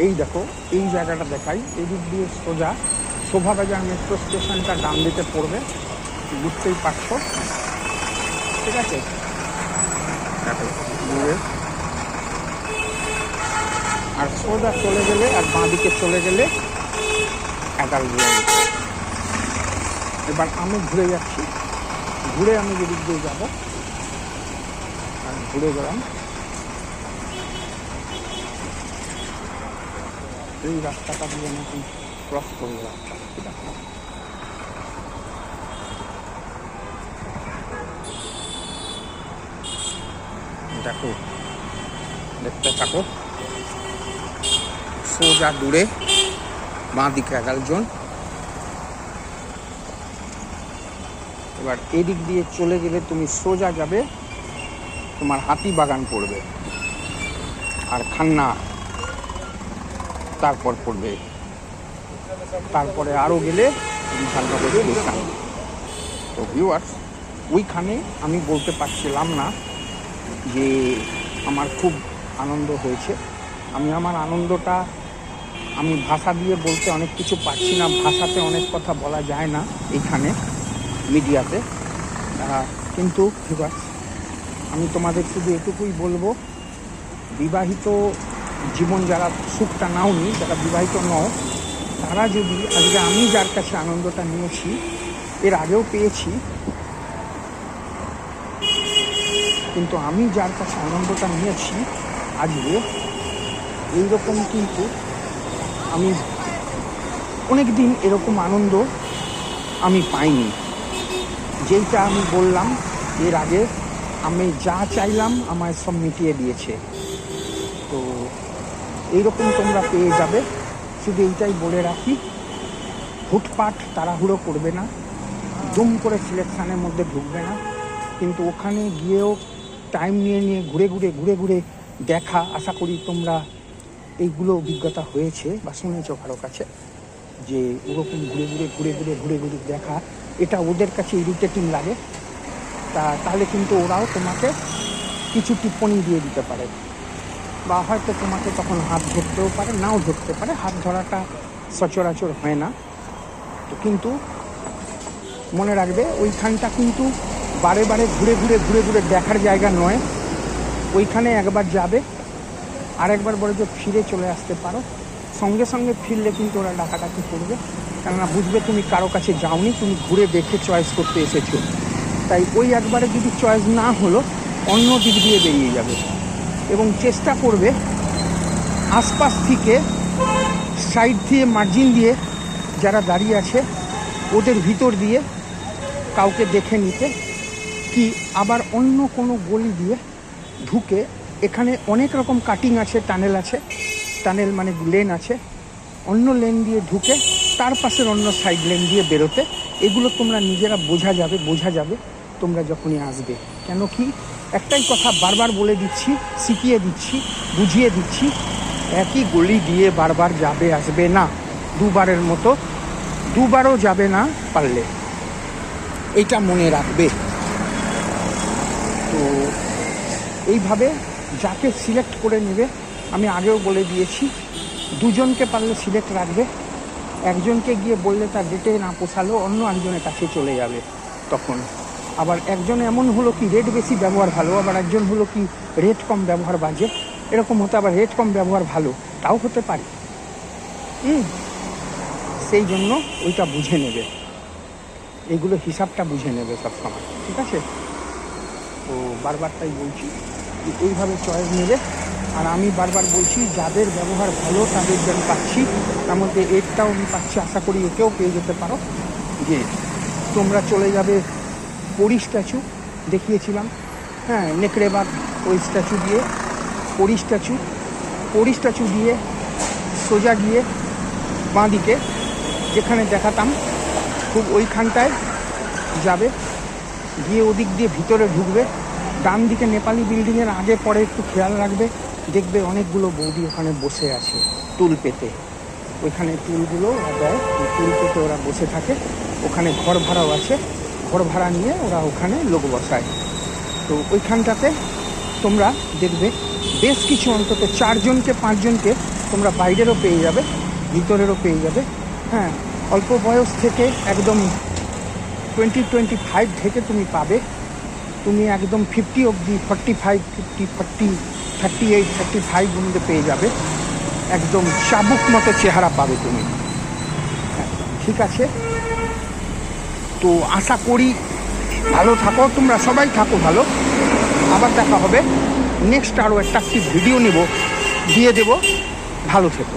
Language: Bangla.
এই দেখো, এই জায়গাটা দেখাই, এদিক দিয়ে সোজা শোভাবাজার মেট্রো স্টেশনটা ডান দিকে পড়বে, বুঝতেই পারছো। ঠিক আছে, দেখো দূরে। আর সোজা চলে গেলে আর বাঁ দিকে চলে গেলে এগারো। এবার আমি ঘুরে যাচ্ছি, ঘুরে আমি যেদিক দিয়ে যাবো, আর ঘুরে গেলাম এই রাস্তাটা দিয়ে নাকি ক্রস করবো রাস্তা। ঠিক আছে, দেখো, দেখতে থাকো। সোজা দূরে বাঁ দিকে 11 জন। এবার এদিক দিয়ে চলে গেলে তুমি সোজা যাবে, তোমার হাতিবাগান পড়বে, আর খান্না তারপর পড়বে, তারপরে আরও গেলে বিশালনগর স্টেশন। তো ভিউয়ার্স, ওইখানে আমি বলতে পারছিলাম না যে আমার খুব আনন্দ হয়েছে। আমি আমার আনন্দটা আমি ভাষা দিয়ে বলতে অনেক কিছু পারছি না, ভাষাতে অনেক কথা বলা যায় না এইখানে মিডিয়াতে। কিন্তু ভিউয়ার্স, আমি তোমাদের শুধু এটুকুই বলবো, বিবাহিত জীবন যারা সুখটা নাওনি, যারা বিবাহিত নও, তারা যদি আজকে আমি যার কাছে আনন্দটা নিয়েছি, এর আগেও পেয়েছি, কিন্তু আমি যার কাছে আনন্দটা নিয়েছি আজকে এইরকম, কিন্তু আমি অনেক দিন এরকম আনন্দ আমি পাইনি। যেইটা আমি বললাম এর আগে, আমি যা চাইলাম আমায় সব মিটিয়ে দিয়েছে। তো এইরকম তোমরা পেয়ে যাবে। শুধু এইটাই বলে রাখি, হুটপাট তাড়াহুড়ো করবে না, দুম করে সিলেকশানের মধ্যে ঢুকবে না। কিন্তু ওখানে গিয়েও টাইম নিয়ে নিয়ে ঘুরে ঘুরে দেখা, আশা করি তোমরা এইগুলো অভিজ্ঞতা হয়েছে বা শুনেছো কারো কাছে, যে ওরকম ঘুরে ঘুরে দেখা, এটা ওদের কাছে ইরিটেটিং লাগে। তাহলে কিন্তু ওরাও তোমাকে কিছু টিপ্পণী দিয়ে দিতে পারে, বা হয়তো তোমাকে তখন হাত ধরতেও পারে, নাও ধরতে পারে। হাত ধরাটা সচরাচর হয় না। তো কিন্তু মনে রাখবে, ওইখানটা কিন্তু বারে বারে ঘুরে ঘুরে দেখার জায়গা নয়। ওইখানে একবার যাবে, আরেকবার বলে যে ফিরে চলে আসতে পারো। সঙ্গে সঙ্গে ফিরলে কিন্তু ওরা ডাকাডাকি করবে, কেননা বুঝবে তুমি কারো কাছে যাওনি, তুমি ঘুরে দেখে চয়েস করতে এসেছো। তাই ওই একবারে যদি চয়েস না হলো, অন্য দিক দিয়ে বেরিয়ে যাবে এবং চেষ্টা করবে আশপাশ থেকে, সাইড দিয়ে, মার্জিন দিয়ে যারা দাঁড়িয়ে আছে ওদের ভিতর দিয়ে কাউকে দেখে নিতে, কি আবার অন্য কোনো গলি দিয়ে ঢুকে, এখানে অনেক রকম কাটিং আছে, টানেল আছে, টানেল মানে লেন আছে, অন্য লেন দিয়ে ঢুকে তার পাশের অন্য সাইড লেন দিয়ে বেরোতে। এগুলো তোমরা নিজেরা বোঝা যাবে তোমরা যখনই আসবে। কেন কি, একটাই কথা বারবার বলে দিচ্ছি, শিখিয়ে দিচ্ছি, বুঝিয়ে দিচ্ছি, একই গলি দিয়ে বারবার যাবে আসবে না, দুবারের মতো দুবারও যাবে না পারলে, এইটা মনে রাখবে। তো এইভাবে যাকে সিলেক্ট করে নেবে, আমি আগেও বলে দিয়েছি, দুজনকে পারলে সিলেক্ট রাখবে। একজনকে গিয়ে বললে তার রেটে না পোষালো, অন্য একজনের কাছে চলে যাবে। তখন আবার একজন এমন হলো কি রেট বেশি ব্যবহার ভালো, আবার একজন হলো কি রেট কম ব্যবহার বাজে, এরকম হতে, আবার রেট কম ব্যবহার ভালো তাও হতে পারে। সেই জন্য ওইটা বুঝে নেবে, এইগুলো হিসাবটা বুঝে নেবে সবসময়। ঠিক আছে, তো বারবার তাই বলছি যে এইভাবে চয়েস নেবে। আর আমি বারবার বলছি, যাদের ব্যবহার ভালো তাদের আমি পাচ্ছি, তার মধ্যে এরটাও আমি পাচ্ছি, আশা করি একেও পেয়ে যেতে পারো। যে তোমরা চলে যাবে পরী স্ট্যাচু, দেখিয়েছিলাম, হ্যাঁ, নেকড়েবাগ ওই স্ট্যাচু দিয়ে, পরী স্ট্যাচু দিয়ে সোজা গিয়ে বাঁ দিকে যেখানে দেখাতাম খুব ওইখানটায় যাবে, গিয়ে ওদিক দিয়ে ভিতরে ঢুকবে, ডান দিকে নেপালি বিল্ডিংয়ের আগে পরে একটু খেয়াল রাখবে, দেখবে অনেকগুলো বৌদি ওখানে বসে আছে টুল পেতে। ওইখানে টুলগুলো ওরা দেয়, টুল পেতে ওরা বসে থাকে। ওখানে ঘর ভাড়াও আছে, ঘর ভাড়া নিয়ে ওরা ওখানে লোক বসায়। তো ওইখানটাতে তোমরা দেখবে বেশ কিছু অন্তত 4 জনকে 5 জনকে তোমরা বাইরেরও পেয়ে যাবে, ভিতরেরও পেয়ে যাবে। হ্যাঁ, অল্প বয়স থেকে একদম 20-25 থেকে তুমি পাবে। তুমি একদম 50 অবধি, 45, 50, 40, 38, 35 মধ্যে পেয়ে যাবে। একদম চাবুক মতো চেহারা পাবে তুমি। হ্যাঁ, ঠিক আছে, তো আশা করি ভালো থাকো, তোমরা সবাই থাকো ভালো। আবার দেখা হবে, নেক্সট আরও একটা ভিডিও নেব, দিয়ে দেব। ভালো থেকো।